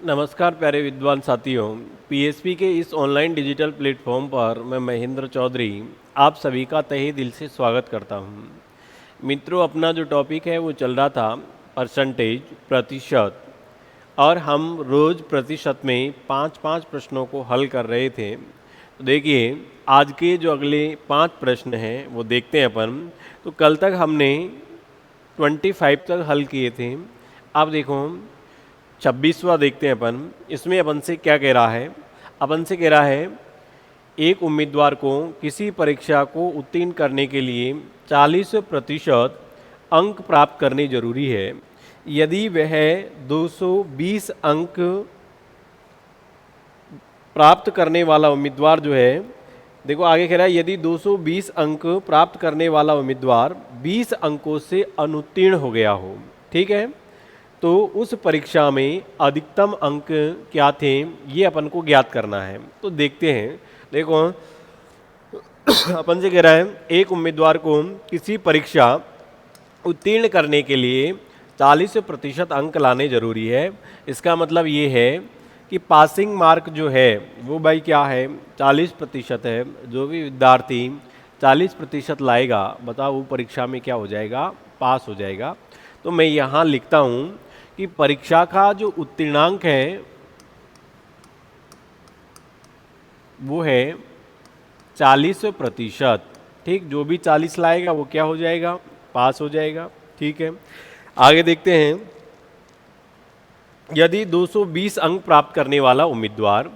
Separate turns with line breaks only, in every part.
नमस्कार प्यारे विद्वान साथियों। पीएसपी के इस ऑनलाइन डिजिटल प्लेटफॉर्म पर मैं महेंद्र चौधरी आप सभी का तहे दिल से स्वागत करता हूं। मित्रों, अपना जो टॉपिक है वो चल रहा था परसेंटेज, प्रतिशत, और हम रोज़ प्रतिशत में पाँच पाँच प्रश्नों को हल कर रहे थे। तो देखिए, आज के जो अगले पाँच प्रश्न हैं वो देखते हैं अपन। तो कल तक हमने 25 तक हल किए थे। अब देखो 26वां देखते हैं अपन। इसमें अपन से क्या कह रहा है? अपन से कह रहा है एक उम्मीदवार को किसी परीक्षा को उत्तीर्ण करने के लिए 40% अंक प्राप्त करने जरूरी है। यदि वह 220 अंक प्राप्त करने वाला उम्मीदवार जो है, देखो आगे कह रहा है यदि 220 अंक प्राप्त करने वाला उम्मीदवार 20 अंकों से अनुत्तीर्ण हो गया हो, ठीक है, तो उस परीक्षा में अधिकतम अंक क्या थे ये अपन को ज्ञात करना है। तो देखते हैं। देखो अपन से कह रहा है एक उम्मीदवार को किसी परीक्षा उत्तीर्ण करने के लिए 40% अंक लाने जरूरी है। इसका मतलब ये है कि पासिंग मार्क जो है वो भाई क्या है, 40% है। जो भी विद्यार्थी 40% लाएगा, बताओ वो परीक्षा में क्या हो जाएगा, पास हो जाएगा। तो मैं यहाँ लिखता हूँ कि परीक्षा का जो उत्तीर्णांक है वो है 40%। ठीक, जो भी 40 लाएगा वो क्या हो जाएगा, पास हो जाएगा। ठीक है, आगे देखते हैं। यदि 220 अंक प्राप्त करने वाला उम्मीदवार,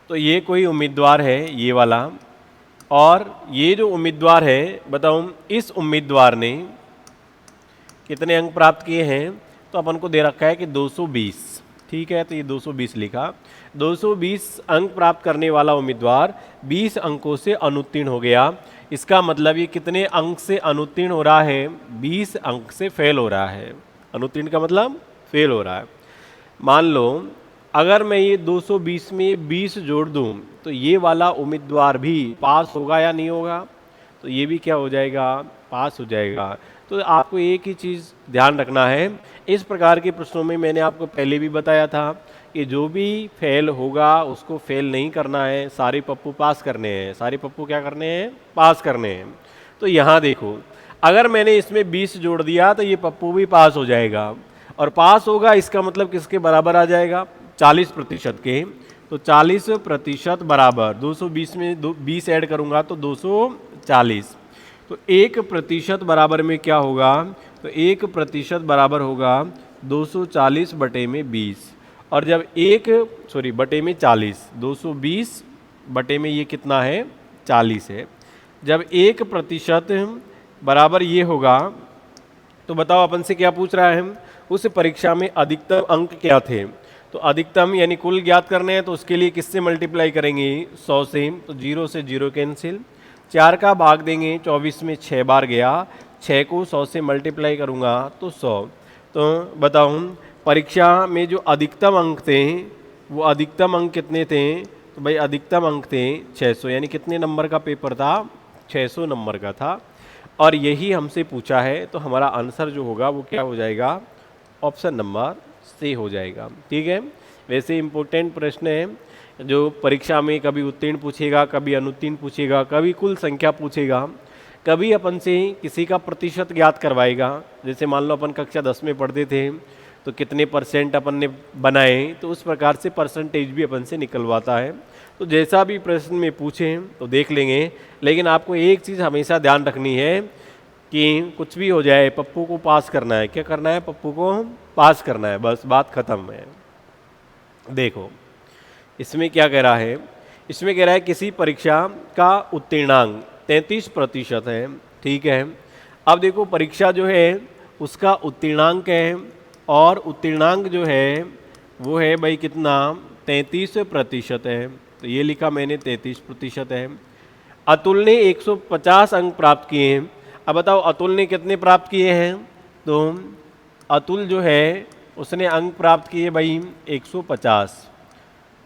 तो ये कोई उम्मीदवार है ये वाला, और ये जो उम्मीदवार है, बताओ इस उम्मीदवार ने कितने अंक प्राप्त किए हैं? तो अपन को दे रखा है कि 220। ठीक है, तो ये 220 लिखा। 220 अंक प्राप्त करने वाला उम्मीदवार 20 अंकों से अनुत्तीर्ण हो गया। इसका मतलब ये कितने अंक से अनुत्तीर्ण हो रहा है? 20 अंक से फेल हो रहा है। अनुत्तीर्ण का मतलब फेल हो रहा है। मान लो अगर मैं ये 220 में 20 जोड़ दूं तो ये वाला उम्मीदवार भी पास होगा या नहीं होगा? तो ये भी क्या हो जाएगा, पास हो जाएगा। तो आपको एक ही चीज़ ध्यान रखना है। इस प्रकार के प्रश्नों में मैंने आपको पहले भी बताया था कि जो भी फेल होगा उसको फेल नहीं करना है, सारे पप्पू पास करने हैं। सारे पप्पू क्या करने हैं? पास करने हैं। तो यहाँ देखो, अगर मैंने इसमें 20 जोड़ दिया तो ये पप्पू भी पास हो जाएगा, और पास होगा इसका मतलब किसके बराबर आ जाएगा? 40% के। तो 40% बराबर 220 में 20 ऐड करूंगा तो 240। तो 1% बराबर में क्या होगा? तो 1% बराबर होगा 240 बटे में 20। और जब बटे में 40, 220 बटे में ये कितना है? 40 है। जब 1% बराबर ये होगा तो बताओ अपन से क्या पूछ रहा है? उस परीक्षा में अधिकतम अंक क्या थे? तो अधिकतम यानी कुल ज्ञात करने हैं, तो उसके लिए किससे मल्टीप्लाई करेंगे? 100 से। तो 0 से 0 कैंसिल, 4 का भाग देंगे 24 में 6 बार गया, 6 को 100 से मल्टीप्लाई करूंगा तो 100। तो बताऊं परीक्षा में जो अधिकतम अंक थे वो अधिकतम अंक कितने थे? तो भाई अधिकतम अंक थे 600। यानी कितने नंबर का पेपर था? 600 नंबर का था। और यही हमसे पूछा है, तो हमारा आंसर जो होगा वो क्या हो जाएगा? ऑप्शन नंबर सी हो जाएगा। ठीक है, वैसे इंपॉर्टेंट प्रश्न है जो परीक्षा में कभी उत्तीर्ण पूछेगा, कभी अनुत्तीर्ण पूछेगा, कभी कुल संख्या पूछेगा, कभी अपन से किसी का प्रतिशत ज्ञात करवाएगा। जैसे मान लो अपन कक्षा 10 में पढ़ते थे तो कितने % अपन ने बनाए, तो उस प्रकार से परसेंटेज भी अपन से निकलवाता है। तो जैसा भी प्रश्न में पूछें तो देख लेंगे, लेकिन आपको एक चीज़ हमेशा ध्यान रखनी है कि कुछ भी हो जाए पप्पू को पास करना है। क्या करना है? पप्पू को पास करना है, बस बात खत्म है। देखो इसमें क्या कह रहा है? इसमें कह रहा है किसी परीक्षा का उत्तीर्णांक 33% है। ठीक है, अब देखो परीक्षा जो है उसका उत्तीर्णांक है, और उत्तीर्णांक जो है वो है भाई कितना? 33% है। तो ये लिखा मैंने 33% है। अतुल ने 150 अंक प्राप्त किए हैं। अब बताओ अतुल ने कितने प्राप्त किए हैं? तो अतुल जो है उसने अंक प्राप्त किए भाई 150,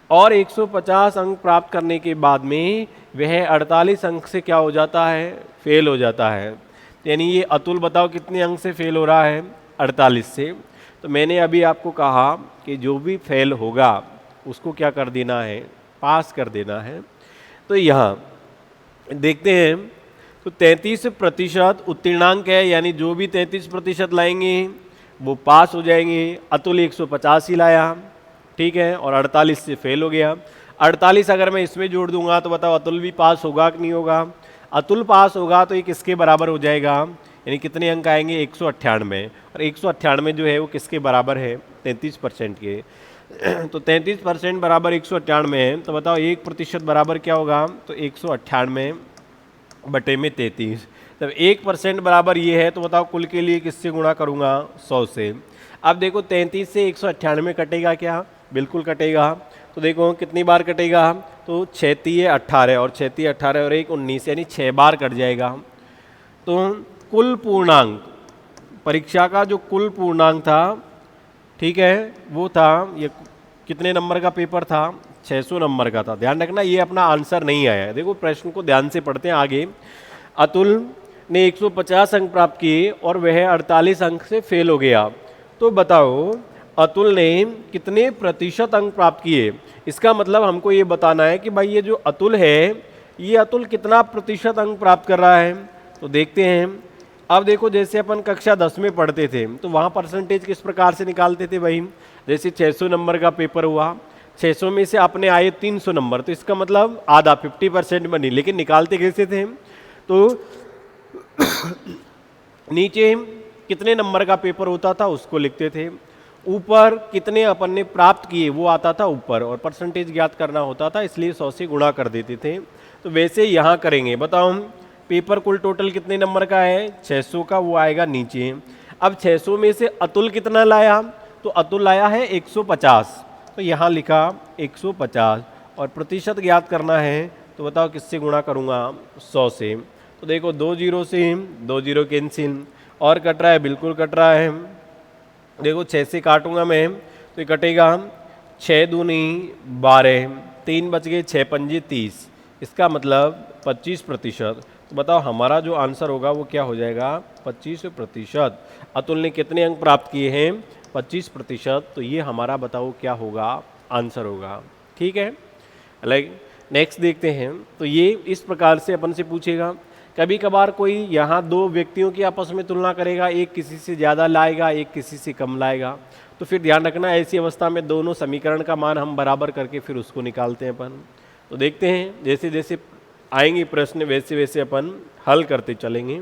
और 150 अंक प्राप्त करने के बाद में वह 48 अंक से क्या हो जाता है? फेल हो जाता है। यानी ये अतुल बताओ कितने अंक से फेल हो रहा है? 48 से। तो मैंने अभी आपको कहा कि जो भी फेल होगा उसको क्या कर देना है, पास कर देना है। तो यहाँ देखते हैं, तो 33% उत्तीर्णांक है, यानी जो भी 33% लाएंगे वो पास हो जाएंगे। अतुल 150 ही लाया, ठीक है, और 48 से फेल हो गया। 48 अगर मैं इसमें जोड़ दूंगा तो बताओ अतुल भी पास होगा कि नहीं होगा? अतुल पास होगा तो ये किसके बराबर हो जाएगा, यानी कितने अंक आएंगे, 198। और 198 जो है वो किसके बराबर है, 33% के। तो 33% बराबर 198 है, तो बताओ 1% बराबर क्या होगा, तो 198 बटे में 33। तब 1% बराबर ये है, तो बताओ कुल के लिए किससे गुणा करूँगा, 100 से। अब देखो 33 से 198 कटेगा क्या, बिल्कुल कटेगा। तो देखो कितनी बार कटेगा, तो 6 तिये 18 और 6 तिये 18 और 1 19, यानी 6 बार कट जाएगा। तो कुल पूर्णांक, परीक्षा का जो कुल पूर्णांक था, ठीक है, वो था, ये कितने नंबर का पेपर था, 600 नंबर का था। ध्यान रखना ये अपना आंसर नहीं आया है। देखो प्रश्न को ध्यान से पढ़ते हैं आगे। अतुल ने 150 अंक प्राप्त किए और वह 48 अंक से फेल हो गया। तो बताओ अतुल ने कितने प्रतिशत अंक प्राप्त किए। इसका मतलब हमको ये बताना है कि भाई ये जो अतुल है, ये अतुल कितना प्रतिशत अंक प्राप्त कर रहा है। तो देखते हैं। अब देखो जैसे अपन कक्षा 10 में पढ़ते थे तो वहाँ परसेंटेज किस प्रकार से निकालते थे भाई, जैसे 600 नंबर का पेपर हुआ, 600 में से अपने आए 300 नंबर, तो इसका मतलब आधा 50% बनी। लेकिन निकालते कैसे थे, तो नीचे कितने नंबर का पेपर होता था उसको लिखते थे, ऊपर कितने अपन ने प्राप्त किए वो आता था ऊपर, और परसेंटेज ज्ञात करना होता था, इसलिए 100 से गुणा कर देते थे। तो वैसे यहाँ करेंगे। बताओ पेपर कुल टोटल कितने नंबर का है, 600 का, वो आएगा नीचे। अब 600 में से अतुल कितना लाया, तो अतुल लाया है 150, तो यहाँ लिखा 150, और प्रतिशत ज्ञात करना है, तो बताओ किससे गुणा करूँगा, 100 से। तो देखो 2 जीरो से 2 जीरो कैंसिल, और कट रहा है, बिल्कुल कट रहा है। देखो 6 से काटूंगा मैं तो ये कटेगा, 6 दूनी 12, 3 बच गए, 6 पंजे 30, इसका मतलब 25%। तो बताओ हमारा जो आंसर होगा वो क्या हो जाएगा, 25%। अतुल ने कितने अंक प्राप्त किए हैं, 25%। तो ये हमारा बताओ क्या होगा, आंसर होगा। ठीक है, लाइक नेक्स्ट देखते हैं। तो ये इस प्रकार से अपन से पूछेगा। कभी कभार कोई यहाँ दो व्यक्तियों की आपस में तुलना करेगा, एक किसी से ज़्यादा लाएगा, एक किसी से कम लाएगा, तो फिर ध्यान रखना ऐसी अवस्था में दोनों समीकरण का मान हम बराबर करके फिर उसको निकालते हैं अपन। तो देखते हैं जैसे जैसे आएंगे प्रश्न वैसे वैसे अपन हल करते चलेंगे।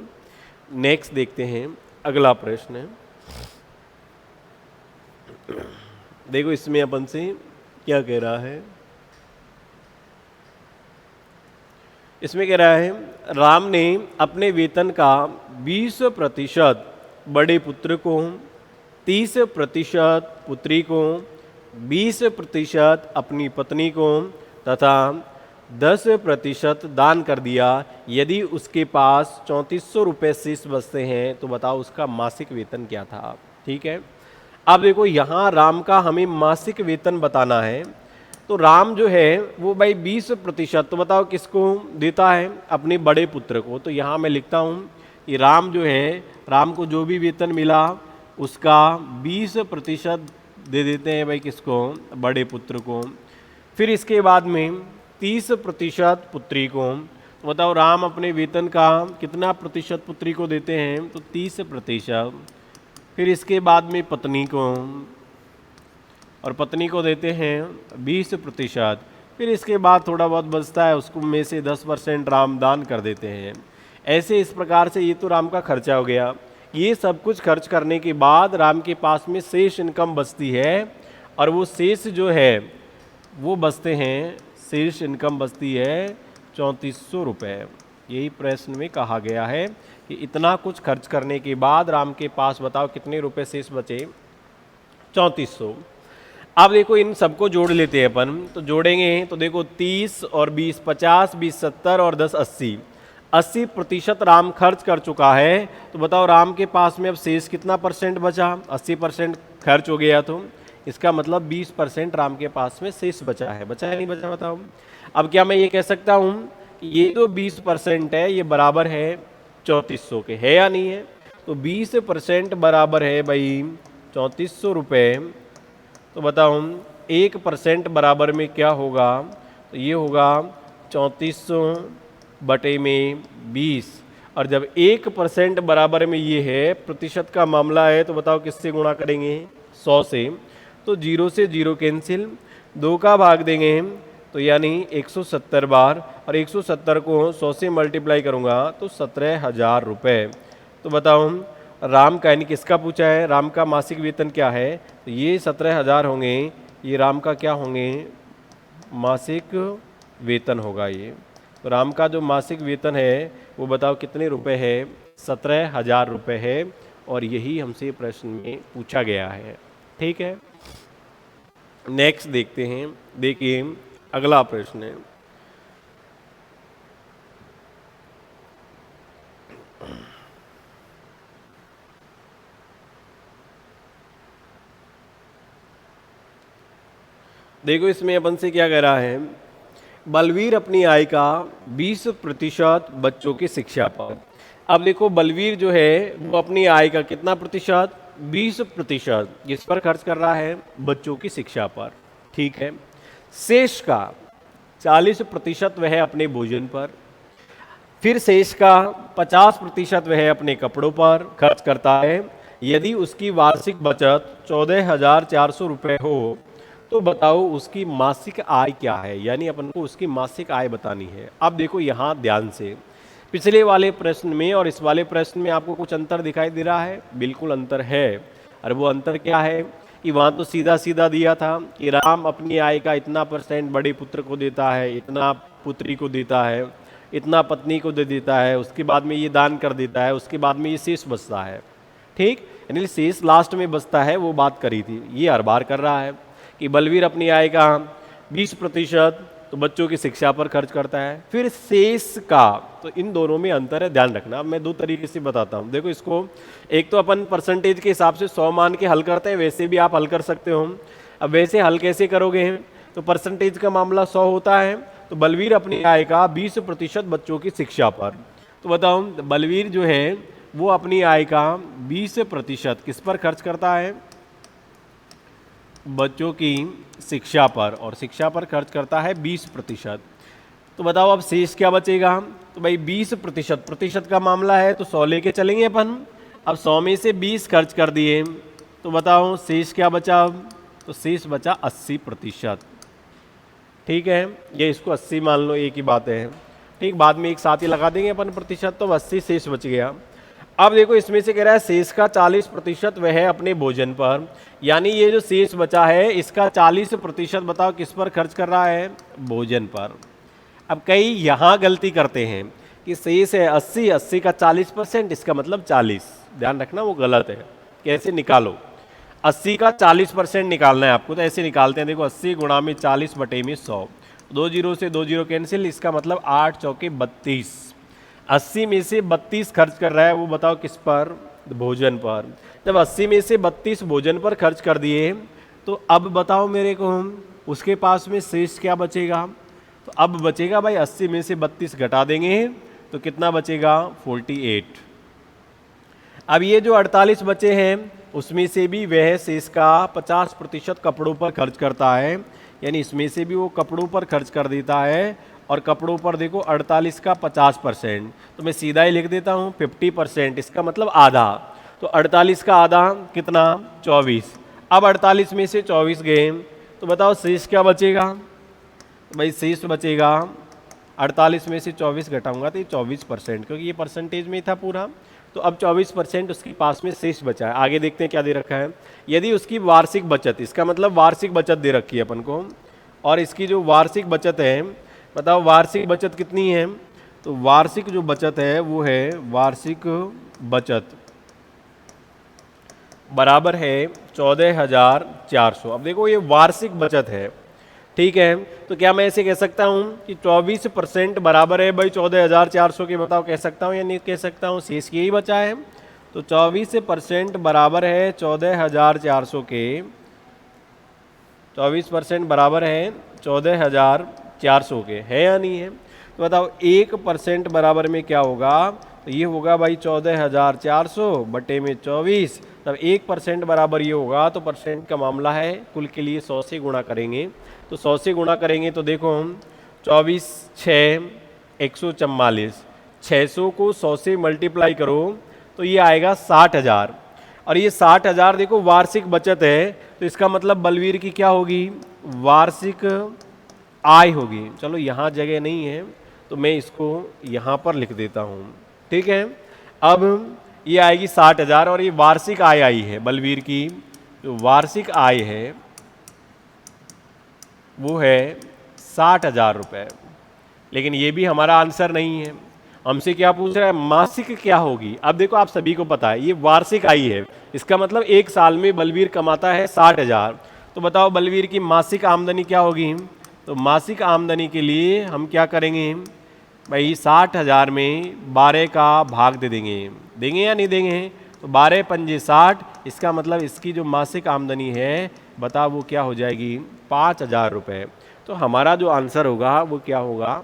नेक्स्ट देखते हैं अगला प्रश्न। देखो इसमें अपन से क्या कह रहा है, इसमें कह रहा है राम ने अपने वेतन का 20% बड़े पुत्र को, 30% पुत्री को, 20% अपनी पत्नी को तथा 10% दान कर दिया। यदि उसके पास 3400 रुपये शेष बचते हैं तो बताओ उसका मासिक वेतन क्या था। ठीक है, अब देखो यहाँ राम का हमें मासिक वेतन बताना है। तो राम जो है वो भाई 20%, तो बताओ किसको देता है, अपने बड़े पुत्र को। तो यहाँ मैं लिखता हूँ कि राम जो है, राम को जो भी वेतन मिला उसका 20% दे देते हैं भाई किसको, बड़े पुत्र को। फिर इसके बाद में 30% पुत्री को। तो बताओ राम अपने वेतन का कितना प्रतिशत पुत्री को देते हैं, तो 30%। फिर इसके बाद में पत्नी को, और पत्नी को देते हैं 20%। फिर इसके बाद थोड़ा बहुत बचता है उसको में से 10% राम दान कर देते हैं। ऐसे इस प्रकार से ये तो राम का खर्चा हो गया। ये सब कुछ खर्च करने के बाद राम के पास में शेष इनकम बचती है, और वो शेष जो है वो बचते हैं, शेष इनकम बचती है 3400 रुपये। यही प्रश्न में कहा गया है कि इतना कुछ खर्च करने के बाद राम के पास बताओ कितने रुपए शेष बचे, 3400। अब देखो इन सबको जोड़ लेते हैं अपन। तो जोड़ेंगे तो देखो 30 और 20 50, 20 70 और 10 80, 80% राम खर्च कर चुका है। तो बताओ राम के पास में अब शेष कितना परसेंट बचा, 80% खर्च हो गया, तो इसका मतलब 20% राम के पास में शेष बचा है। बचा है नहीं बचा, बताओ। अब क्या मैं ये कह सकता हूँ ये जो 20% है ये बराबर है 3400 के, है या नहीं है। तो 20% बराबर है भाई 3400 रुपये, तो बताओ 1% बराबर में क्या होगा, तो ये होगा 3400 बटे में 20, और जब 1% बराबर में ये है, प्रतिशत का मामला है, तो बताओ किससे गुणा करेंगे, 100 से। तो 0 से 0 कैंसिल, 2 का भाग देंगे तो यानी 170 बार, और 170 को 100 से मल्टीप्लाई करूँगा तो 17,000 रुपये। तो बताओ राम का, यानी किसका पूछा है, राम का मासिक वेतन क्या है, तो ये 17,000 होंगे, ये राम का क्या होंगे, मासिक वेतन होगा ये। तो राम का जो मासिक वेतन है वो बताओ कितने रुपए है, 17,000 रुपये है, और यही हमसे प्रश्न में पूछा गया है। ठीक है, नेक्स्ट देखते हैं। देखिए अगला प्रश्न है, देखो इसमें अपन से क्या कह रहा है, बलवीर अपनी आय का 20% बच्चों की शिक्षा पर। अब देखो बलवीर जो है वो अपनी आय का कितना प्रतिशत, 20% किस पर खर्च कर रहा है, बच्चों की शिक्षा पर। ठीक है, शेष का 40% वह अपने भोजन पर, फिर शेष का 50% वह अपने कपड़ों पर खर्च करता है। यदि उसकी वार्षिक बचत 14,400 रुपये हो तो बताओ उसकी मासिक आय क्या है, यानी अपन को उसकी मासिक आय बतानी है। अब देखो यहाँ ध्यान से, पिछले वाले प्रश्न में और इस वाले प्रश्न में आपको कुछ अंतर दिखाई दे रहा है, बिल्कुल अंतर है। और वो अंतर क्या है कि वहाँ तो सीधा सीधा दिया था कि राम अपनी आय का इतना % बड़े पुत्र को देता है, इतना पुत्री को देता है, इतना पत्नी को दे देता है, उसके बाद में ये दान कर देता है, उसके बाद में ये शेष बचता है। ठीक, यानी शेष लास्ट में बचता है, वो बात करी थी। ये हर बार कर रहा है कि बलवीर अपनी आय का 20% तो बच्चों की शिक्षा पर खर्च करता है, फिर शेष का, तो इन दोनों में अंतर है, ध्यान रखना। अब मैं 2 तरीके से बताता हूँ। देखो इसको, एक तो अपन परसेंटेज के हिसाब से 100 मान के हल करते हैं, वैसे भी आप हल कर सकते हो। अब वैसे हल कैसे करोगे, तो परसेंटेज का मामला 100 होता है, तो बलवीर अपनी आय का 20% बच्चों की शिक्षा पर। तो बताओ बलवीर जो है वो अपनी आय का 20% किस पर खर्च करता है, बच्चों की शिक्षा पर, और शिक्षा पर खर्च करता है 20%। तो बताओ अब शेष क्या बचेगा, तो भाई 20% प्रतिशत का मामला है तो 100 लेके चलेंगे अपन। अब 100 में से 20 खर्च कर दिए, तो बताओ शेष क्या बचा, तो शेष बचा 80%। ठीक है, ये इसको 80 मान लो, एक ही बात है। ठीक, बाद में एक साथ ही लगा देंगे अपन प्रतिशत, तो 80 शेष बच गया। अब देखो इसमें से कह रहा है शेष का 40% वह है अपने भोजन पर, यानी ये जो शेष बचा है इसका 40% बताओ किस पर खर्च कर रहा है, भोजन पर। अब कई यहाँ गलती करते हैं कि शेष है 80, 80 का 40%, इसका मतलब 40, ध्यान रखना वो गलत है। कैसे निकालो, 80 का 40% निकालना है आपको, तो ऐसे निकालते हैं। देखो 80 गुणा में 40 बटे में 100, 2 जीरो से 2 जीरो कैंसिल, इसका मतलब 8 चौके 32। 80 में से 32 खर्च कर रहा है, वो बताओ किस पर, भोजन पर। जब 80 में से 32 भोजन पर खर्च कर दिए, तो अब बताओ मेरे को उसके पास में शेष क्या बचेगा, तो अब बचेगा भाई 80 में से 32 घटा देंगे तो कितना बचेगा, 48। अब ये जो 48 बचे हैं उसमें से भी वह शेष का 50% कपड़ों पर खर्च करता है, यानी इसमें से भी वो कपड़ों पर खर्च कर देता है। और कपड़ों पर देखो 48 का 50%, तो मैं सीधा ही लिख देता हूँ 50%, इसका मतलब आधा। तो 48 का आधा कितना, 24। अब 48 में से 24 गए, तो बताओ शेष क्या बचेगा, तो भाई शेष बचेगा 48 में से 24 घटाऊंगा तो ये 24%, क्योंकि ये परसेंटेज में ही था पूरा। तो अब 24% उसके पास में शेष बचा है। आगे देखते हैं क्या दे रखा है, यदि उसकी वार्षिक बचत, इसका मतलब वार्षिक बचत दे रखी है अपन को, और इसकी जो वार्षिक बचत है, बताओ वार्षिक बचत कितनी है, तो वार्षिक जो बचत है वो है, वार्षिक बचत बराबर है 14,400। अब देखो ये वार्षिक बचत है, ठीक है, तो क्या मैं ऐसे कह सकता हूँ कि 24% बराबर है भाई 14,400 के, बताओ कह सकता हूँ या नहीं कह सकता हूँ, शेष यही बचा है। तो 24% बराबर है 14,400 के, 24% बराबर है 14,400 के, है या नहीं है। तो बताओ 1% बराबर में क्या होगा, तो ये होगा भाई 14,400 बटे में 24, तब 1% बराबर ये होगा। तो परसेंट का मामला है, कुल के लिए 100 से गुणा करेंगे, तो 100 से गुणा करेंगे तो देखो हम 24 6 144, 600 को 100 से मल्टीप्लाई करो तो ये आएगा 60,000। और ये 60,000 देखो वार्षिक बचत है, तो इसका मतलब बलवीर की क्या होगी, वार्षिक आय होगी। चलो यहाँ जगह नहीं है तो मैं इसको यहाँ पर लिख देता हूँ, ठीक है। अब ये आएगी 60,000 और ये वार्षिक आय आई है, बलवीर की जो वार्षिक आय है वो है 60,000 रुपये। लेकिन ये भी हमारा आंसर नहीं है, हमसे क्या पूछ रहा है, मासिक क्या होगी। अब देखो आप सभी को पता है ये वार्षिक आय है, इसका मतलब एक साल में बलवीर कमाता है 60,000। तो बताओ बलवीर की मासिक आमदनी क्या होगी। तो मासिक आमदनी के लिए हम क्या करेंगे भाई, 60,000 में 12 का भाग दे देंगे, देंगे या नहीं देंगे। तो 12 पंजे 60, इसका मतलब इसकी जो मासिक आमदनी है बताओ वो क्या हो जाएगी, 5,000 रुपये। तो हमारा जो आंसर होगा वो क्या होगा,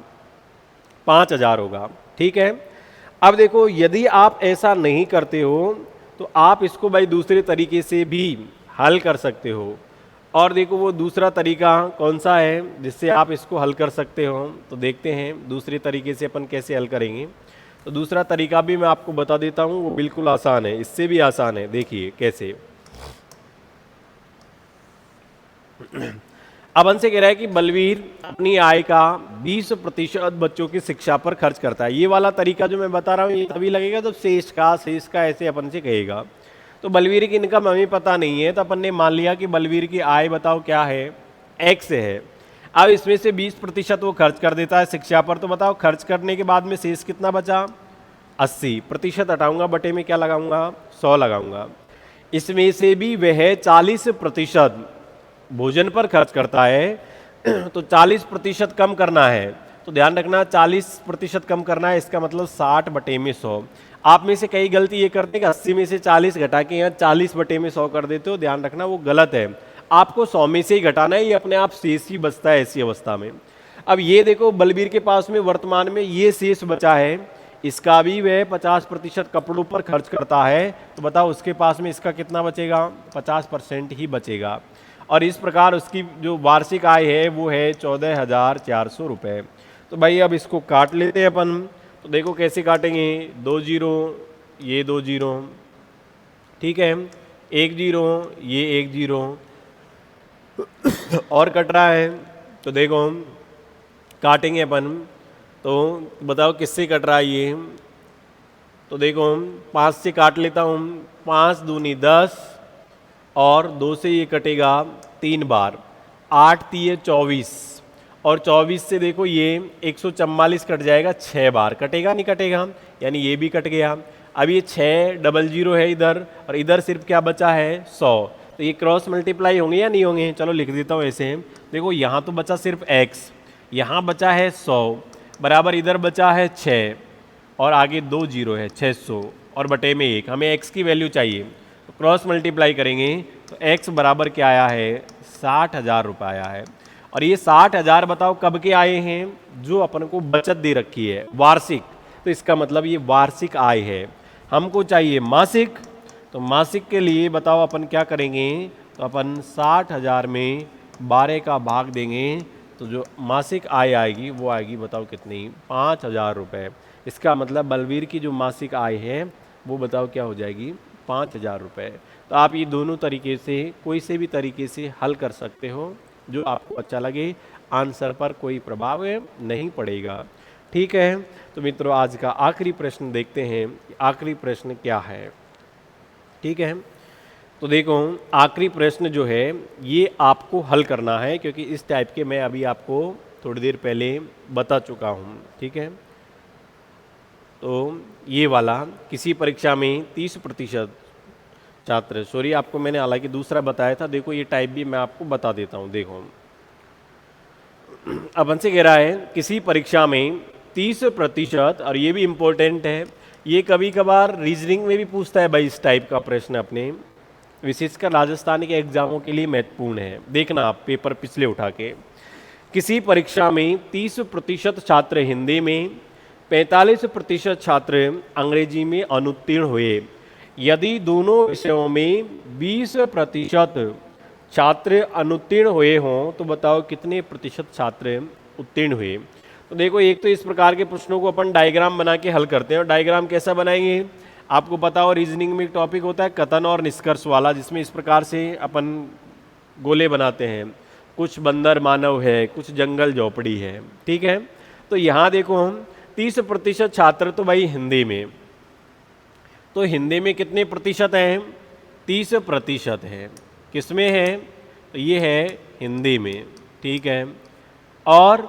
5,000 होगा, ठीक है। अब देखो यदि आप ऐसा नहीं करते हो तो आप इसको भाई दूसरे तरीके से भी हल कर सकते हो। और देखो वो दूसरा तरीका कौन सा है जिससे आप इसको हल कर सकते हो, तो देखते हैं दूसरे तरीके से अपन कैसे हल करेंगे। तो दूसरा तरीका भी मैं आपको बता देता हूँ, वो बिल्कुल आसान है, इससे भी आसान है, देखिए कैसे। अब हमसे कह रहा है कि बलवीर अपनी आय का 20% बच्चों की शिक्षा पर खर्च करता है। ये वाला तरीका जो मैं बता रहा हूँ ये तभी लगेगा जब शेष का ऐसे अपन से कहेगा। तो बलवीर की इनकम हमें पता नहीं है, तो अपन ने मान लिया कि बलवीर की आय बताओ क्या है, x है। अब इसमें से 20% वो खर्च कर देता है शिक्षा पर, तो बताओ खर्च करने के बाद में शेष कितना बचा, 80%। हटाऊंगा बटे में क्या लगाऊंगा, 100 लगाऊंगा। इसमें से भी वह 40% भोजन पर खर्च करता है, तो 40% कम करना है। तो ध्यान रखना 40% कम करना है, इसका मतलब 60 बटे में 100। आप में से कई गलती ये करते हैं कि 80 में से 40 घटा के यहाँ 40 बटे में 100 कर देते हो, ध्यान रखना वो गलत है। आपको 100 में से ही घटाना है, ये अपने आप शेष ही बचता है ऐसी अवस्था में। अब ये देखो बलवीर के पास में वर्तमान में ये शेष बचा है, इसका भी वह 50% कपड़ों पर खर्च करता है, तो बताओ उसके पास में इसका कितना बचेगा, 50% ही बचेगा। और इस प्रकार उसकी जो वार्षिक आय है वो है 14,400 रुपये। तो भाई अब इसको काट लेते हैं अपन, तो देखो कैसे काटेंगे, 2 जीरो, ये 2 जीरो, ठीक है, 1 जीरो, ये 1 जीरो और कट रहा है। तो देखो काटेंगे अपन, तो बताओ किससे कट रहा है ये। तो देखो 5 से काट लेता हूँ, 5 दूनी 10 और 2 से ये कटेगा 3 बार, 8 तिये 24 और 24 से देखो ये 144 कट जाएगा 6 बार, कटेगा नहीं कटेगा, यानी ये भी कट गया। अब ये 6 डबल जीरो है इधर और इधर सिर्फ क्या बचा है 100, तो ये क्रॉस मल्टीप्लाई होंगे या नहीं होंगे, चलो लिख देता हूँ ऐसे। देखो यहाँ तो बचा सिर्फ x, यहाँ बचा है 100 बराबर इधर बचा है 6 और आगे 2 जीरो है 600 और बटे में 1, हमें x की वैल्यू चाहिए, तो क्रॉस मल्टीप्लाई करेंगे तो x बराबर क्या आया है, 60,000 रुपये आया है। और ये 60,000 बताओ कब के आए हैं, जो अपन को बचत दे रखी है वार्षिक, तो इसका मतलब ये वार्षिक आय है। हमको चाहिए मासिक, तो मासिक के लिए बताओ अपन क्या करेंगे, तो अपन 60,000 में 12 का भाग देंगे, तो जो मासिक आय आएगी वो आएगी बताओ कितनी, 5,000 रुपये। इसका मतलब बलवीर की जो मासिक आय है वो बताओ क्या हो जाएगी, 5,000 रुपये। तो आप ये दोनों तरीके से कोई से भी तरीके से हल कर सकते हो, जो आपको अच्छा लगे, आंसर पर कोई प्रभाव नहीं पड़ेगा, ठीक है। तो मित्रों आज का आखिरी प्रश्न देखते हैं, आखिरी प्रश्न क्या है, ठीक है। तो देखो आखिरी प्रश्न जो है ये आपको हल करना है, क्योंकि इस टाइप के मैं अभी आपको थोड़ी देर पहले बता चुका हूँ, ठीक है। तो ये वाला किसी परीक्षा में 30% छात्र, सॉरी आपको मैंने हालांकि दूसरा बताया था, देखो ये टाइप भी मैं आपको बता देता हूँ। देखो अब हमसे कह रहा है किसी परीक्षा में 30%, और ये भी इम्पोर्टेंट है, ये कभी कभार रीजनिंग में भी पूछता है भाई, इस टाइप का प्रश्न अपने विशेषकर राजस्थान के एग्जामों के लिए महत्वपूर्ण है, देखना आप पेपर पिछले उठा के। किसी परीक्षा में 30% छात्र हिंदी में, 45% छात्र अंग्रेजी में अनुत्तीर्ण हुए। यदि दोनों विषयों में 20% छात्र अनुत्तीर्ण हुए हों तो बताओ कितने प्रतिशत छात्र उत्तीर्ण हुए। तो देखो, एक तो इस प्रकार के प्रश्नों को अपन डायग्राम बना के हल करते हैं। और डायग्राम कैसा बनाएंगे, आपको पता हो रीजनिंग में एक टॉपिक होता है कथन और निष्कर्ष वाला, जिसमें इस प्रकार से अपन गोले बनाते हैं। कुछ बंदर मानव है, कुछ जंगल झोपड़ी है, ठीक है। तो यहाँ देखो हम 30% छात्र तो भाई हिंदी में, तो हिंदी में कितने प्रतिशत हैं, 30% है। किसमें है, तो ये है हिंदी में, ठीक है। और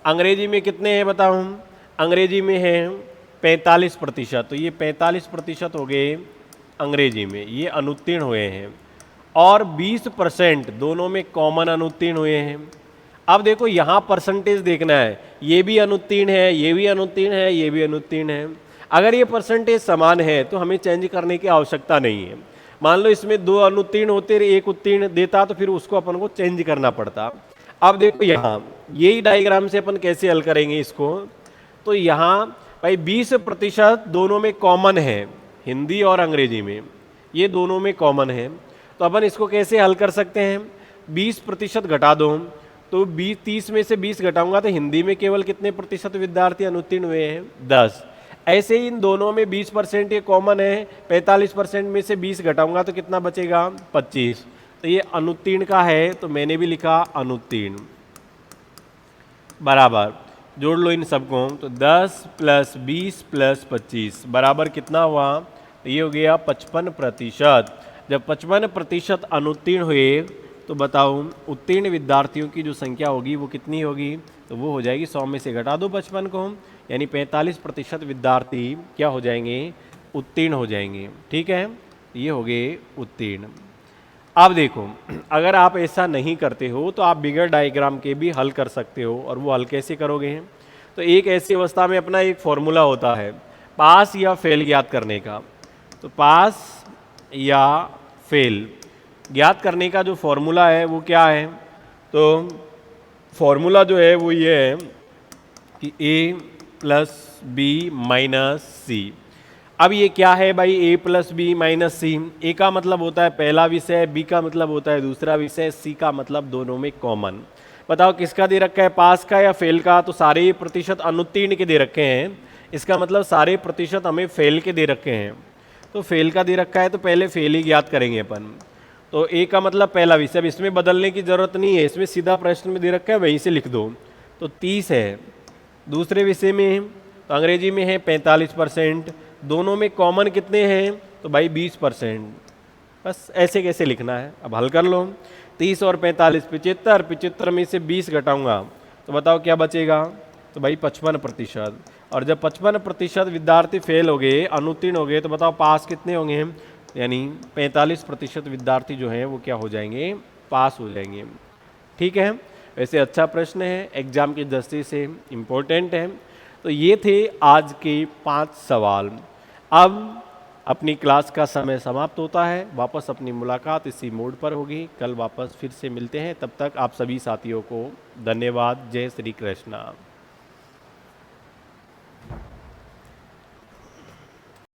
अंग्रेजी में कितने हैं बताओ हम, अंग्रेजी में है 45%, तो ये 45% हो गए अंग्रेजी में, ये अनुत्तीर्ण हुए हैं। और 20% दोनों में कॉमन अनुत्तीर्ण हुए हैं। अब देखो यहाँ परसेंटेज देखना है, ये भी अनुत्तीर्ण है, ये भी अनुत्तीर्ण है, ये भी अनुत्तीर्ण है। अगर ये परसेंटेज समान है तो हमें चेंज करने की आवश्यकता नहीं है। मान लो इसमें 2 अनुत्तीर्ण होते, एक उत्तीर्ण देता, तो फिर उसको अपन को चेंज करना पड़ता। अब देखो यहाँ यही डायग्राम से अपन कैसे हल करेंगे इसको। तो यहाँ भाई 20% दोनों में कॉमन है, हिंदी और अंग्रेजी में, ये दोनों में कॉमन है। तो अपन इसको कैसे हल कर सकते हैं, 20% घटा दो, तो 30 में से 20 घटाऊंगा तो हिंदी में केवल कितने प्रतिशत विद्यार्थी अनुत्तीर्ण हुए हैं, 10। ऐसे ही इन दोनों में 20% ये कॉमन है, 45% में से 20 घटाऊंगा तो कितना बचेगा, 25। तो ये अनुत्तीर्ण का है, तो मैंने भी लिखा अनुत्तीर्ण बराबर, जोड़ लो इन सबको, तो 10 + 20 + 25 बराबर कितना हुआ, तो ये हो गया 55%। जब 55% अनुत्तीर्ण हुए तो बताओ उत्तीर्ण विद्यार्थियों की जो संख्या होगी वो कितनी होगी, तो वो हो जाएगी 100 में से घटा दो 55 को, यानी 45% विद्यार्थी क्या हो जाएंगे, उत्तीर्ण हो जाएंगे, ठीक है। ये हो गए उत्तीर्ण। अब देखो, अगर आप ऐसा नहीं करते हो तो आप बिगर डायग्राम के भी हल कर सकते हो। और वो हल कैसे करोगे, तो एक ऐसी अवस्था में अपना एक फॉर्मूला होता है पास या फेल ज्ञात करने का। तो पास या फेल ज्ञात करने का जो फॉर्मूला है वो क्या है, तो फॉर्मूला जो है वो ये है कि a + b - c। अब ये क्या है भाई, a + b - c। a का मतलब होता है पहला विषय, b का मतलब होता है दूसरा विषय, c का मतलब दोनों में कॉमन। बताओ किसका दे रखा है, पास का या फेल का, तो सारे प्रतिशत अनुत्तीर्ण के दे रखे हैं, इसका मतलब सारे प्रतिशत हमें फेल के दे रखे हैं। तो फेल का दे रखा है तो पहले फेल ही ज्ञात करेंगे अपन। तो a का मतलब पहला विषय, अब इसमें बदलने की जरूरत नहीं है, इसमें सीधा प्रश्न में दे रखा है वहीं से लिख दो। तो 30 है। दूसरे विषय में तो अंग्रेजी में है 45%, दोनों में कॉमन कितने हैं, तो भाई 20%। बस ऐसे कैसे लिखना है, अब हल कर लो। 30 और 45 75, 75 में से 20 घटाऊंगा तो बताओ क्या बचेगा, तो भाई 55%। और जब 55% विद्यार्थी फेल हो गए, अनुत्तीर्ण हो गए, तो बताओ पास कितने होंगे, यानी 45% विद्यार्थी जो हैं वो क्या हो जाएंगे, पास हो जाएंगे, ठीक है। वैसे अच्छा प्रश्न है, एग्जाम की दृष्टि से इम्पोर्टेंट है। तो ये थे आज के 5 सवाल। अब अपनी क्लास का समय समाप्त होता है, वापस अपनी मुलाकात इसी मोड पर होगी, कल वापस फिर से मिलते हैं। तब तक आप सभी साथियों को धन्यवाद। जय श्री कृष्णा।